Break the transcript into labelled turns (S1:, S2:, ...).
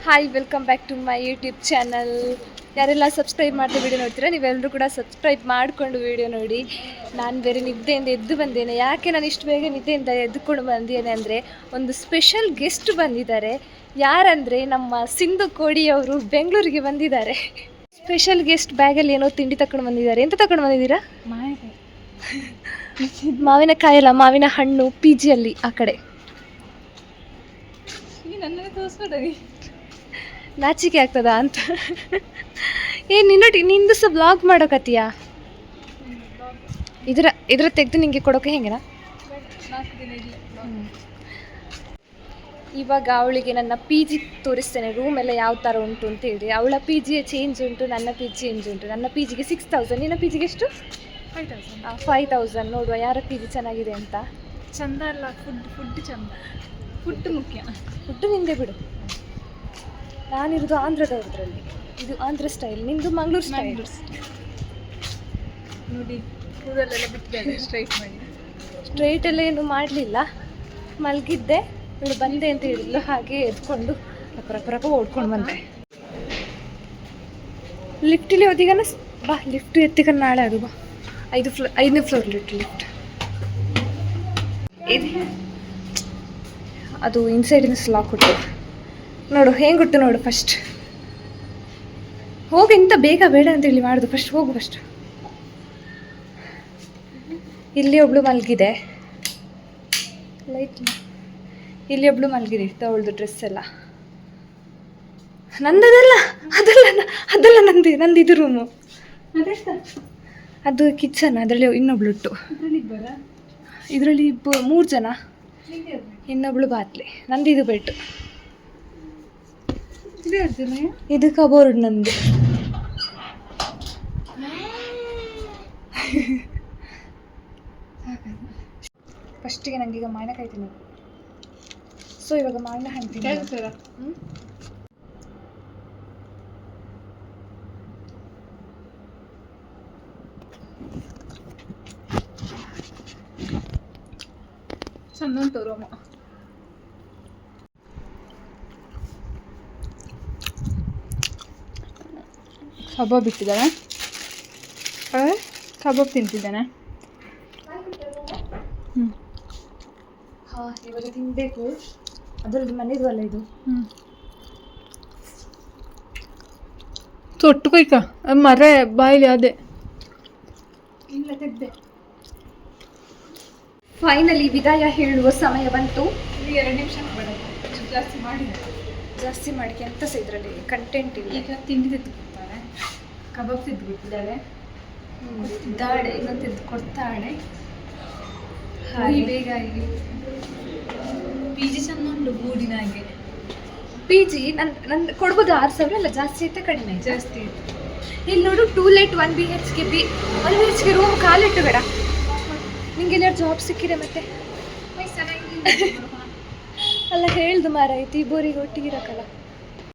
S1: Hi, welcome back to my YouTube channel. ಯಾರೆಲ್ಲ subscribe ಮಾಡ್ತಾ video ನೋಡ್ತೀರಾ, ನೀವೆಲ್ಲರೂ ಕೂಡ ಸಬ್ಸ್ಕ್ರೈಬ್ ಮಾಡಿಕೊಂಡು ವಿಡಿಯೋ ನೋಡಿ. ನಾನು ಬೇರೆ ನಿದ್ದೆಯಿಂದ ಎದ್ದು ಬಂದೇನೆ. ಯಾಕೆ ನಾನು ಇಷ್ಟು ಬೇಗ ನಿದ್ದೆಯಿಂದ ಎದ್ದುಕೊಂಡು ಬಂದೇನೆ ಅಂದರೆ, ಒಂದು ಸ್ಪೆಷಲ್ ಗೆಸ್ಟ್ ಬಂದಿದ್ದಾರೆ. ಯಾರಂದರೆ ನಮ್ಮ ಸಿಂಧು ಕೋಡಿಯವರು ಬೆಂಗಳೂರಿಗೆ ಬಂದಿದ್ದಾರೆ. ಸ್ಪೆಷಲ್ ಗೆಸ್ಟ್ ಬ್ಯಾಗಲ್ಲಿ ಏನೋ ತಿಂಡಿ ತಗೊಂಡು ಬಂದಿದ್ದಾರೆ. ಎಂತ ತಗೊಂಡು ಬಂದಿದ್ದೀರಾ? ಮಾವಿನಕಾಯಿ ಅಲ್ಲ, ಮಾವಿನ ಹಣ್ಣು. ಪಿ ಜಿಯಲ್ಲಿ ಆ ಕಡೆ. ನಾಚಿಕೆ ಆಗ್ತದ ಅಂತ. ನಿಂದು ಸಹ ಬ್ಲಾಗ್ ಮಾಡೋಕತ್ತೀಯಾ? ಇದ್ರ ತೆಗೆದು ನಿಂಗೆ ಕೊಡೋಕೆ ಹೆಂಗೆನಾ? ಇವಾಗ ಅವಳಿಗೆ ನನ್ನ ಪಿ ಜಿ ತೋರಿಸ್ತೇನೆ, ರೂಮ್ ಎಲ್ಲ ಯಾವ ಥರ ಉಂಟು ಅಂತ ಹೇಳಿ. ಅವಳ ಪಿ ಜಿ ಚೇಂಜ್ ಉಂಟು, ನನ್ನ ಪಿ ಜಿ ಚೇಂಜ್ ಉಂಟು. ನನ್ನ ಪಿ ಜಿಗೆ 6000, ನಿನ್ನ ಪಿ ಜಿಗೆ ಎಷ್ಟು? 5000. ನೋಡುವ ಯಾರ ಪಿ ಜಿ ಚೆನ್ನಾಗಿದೆ ಅಂತ.
S2: ಚಂದ ಅಲ್ಲ, ಫುಡ್ ಚಂದ. ಫುಡ್ ಮುಖ್ಯ.
S1: ಫುಡ್ ನಿಂದೆ ಬಿಡು. ನಾನಿರೋದು ಆಂಧ್ರದವ್ರದ್ರಲ್ಲಿ. ಇದು ಆಂಧ್ರ ಸ್ಟೈಲ್, ನಿಂದು ಮಂಗಳೂರು ಸ್ಟೈಲ್.
S2: ನೋಡಿ, ಕೂದಲೆಲ್ಲ ಬಿಟ್ಟಿದೆ, ಸ್ಟ್ರೈಟ್ ಮಾಡಿ.
S1: ಸ್ಟ್ರೈಟ್ ಎಲ್ಲ ಏನು ಮಾಡಲಿಲ್ಲ, ಮಲಗಿದ್ದೆ. ಇವಳು ಬಂದೆ ಅಂತ ಹೇಳಿದ್ಲು, ಹಾಗೆ ಎದ್ಕೊಂಡು ರಪ್ಪ ಓಡ್ಕೊಂಡು ಬಂದೆ. ಲಿಫ್ಟಲ್ಲಿ ಓದಿಗನ ಬಾ, ಲಿಫ್ಟ್ ಎತ್ತಿಗ ನಾಳೆ ಅದು ಬಾ. 5ನೇ ಫ್ಲೋರ್ ಲಿಫ್ಟ್. ಇದು ಅದು ಇನ್ಸೈಡಿನ ಲಾಕ್ ಕೊಟ್ಟು ನೋಡು, ಹೆಂಗೆ ಗೊತ್ತು ನೋಡು. ಫಸ್ಟ್ ಹೋಗಿ, ಇಂಥ ಬೇಗ ಬೇಡ ಅಂತೇಳಿ ಮಾಡೋದು. ಫಸ್ಟ್ ಹೋಗು. ಫಸ್ಟ್ ಇಲ್ಲಿ ಒಬ್ಳು ಮಲಗಿದೆ, ಲೈಟ್. ಇಲ್ಲಿ ಒಬ್ಳು ಮಲಗಿದೆ, ಅವಳದು ಡ್ರೆಸ್ ಎಲ್ಲ ನಂದದಲ್ಲ. ಅದಲ್ಲ ನಂದು ಇದು ರೂಮು. ಅದು ಕಿಚನ್. ಅದರಲ್ಲಿ ಇನ್ನೊಬ್ಳು ಉಂಟು. ಇದರಲ್ಲಿ 3 ಜನ, ಇನ್ನೊಬ್ಳು ಬಾತ್ಲೆ. ನಂದು ಇದು ಬೆಡ್. ಇದು ಕಬೋರ್ಡ್ ನಂದು. ಫಸ್ಟಿಗೆ ನನಗೆ ಈಗ ಮಾವಿನಕಾಯಿ ತಿನ್ನು. ಸೊ ಇವಾಗ ಮಾವಿನ ಹಣ್ಣು ತಿನ್ನು.
S2: ಚಂದ ಉಂಟು ರೂಮ. ಕಬಾಬ್ ಇಟ್ಟಿದ್ದಾನೆ, ಕಬಾಬ್ ತಿಂತಿದ್ದಾನೆ.
S1: ಹಾಂ, ಇವಾಗ ತಿನ್ನಬೇಕು. ಅದರಲ್ಲಿ ಮನೆದು ಅಲ್ಲ ಇದು.
S2: ತೊಟ್ಟು ಕೊಯ್ಕ ಮರ ಬಾಯಿಲಿ ಅದೇ
S1: ಇಲ್ಲ, ತೆಗ್ದೆ. ಫೈನಲಿ ವಿದಾಯ ಹೇಳುವ ಸಮಯ ಬಂತು.
S2: 2 ನಿಮಿಷ
S1: ಜಾಸ್ತಿ ಮಾಡಿ ಎಂತ ಸಹ ಇದರಲ್ಲಿ ಕಂಟೆಂಟ್ ಇಲ್ಲ.
S2: ಈಗ ತಿಂಡಿ ತೆಗೆದು ಕೊಡ್ತಾಳೆ, ಕಬಾಬ್ ತೆಗೆದು ಬಿಟ್ಟಿದ್ದಾಳೆ, ಕೊಡ್ತಿದ್ದಾಳೆ, ಇನ್ನೊಂದು ತೆಗೆದು ಕೊಡ್ತಾಳೆ. ಹಾಗೆ ಬೇಗ ಆಗಿ ಪಿ ಜಿ ಚೆಂದ ಉಂಟು, ಗೂಡಿನಾಗೆ.
S1: ಪಿ ಜಿ ನಂದು ಕೊಡ್ಬೋದು 6000. ಅಲ್ಲ, ಜಾಸ್ತಿ ಐತೆ ಕಡಿಮೆ?
S2: ಜಾಸ್ತಿ ಇತ್ತು.
S1: ಇಲ್ಲಿ ನೋಡು, 2 ಲೇಟ್ 1 BHK 1 BHK ರೂಮ್ ಕಾಲಿಟ್ಟು ಬೇಡ. ನಿಂಗೆ ಎಲ್ಲಾರು ಜಾಬ್ ಸಿಕ್ಕಿದೆ ಮತ್ತೆ? ಅಲ್ಲ, ಹೇಳ್ದು ಮಾರಾಯ್ತು, ಇಬ್ಬರಿಗೆ ಒಟ್ಟಿಗಿರಕ್ಕಲ್ಲ.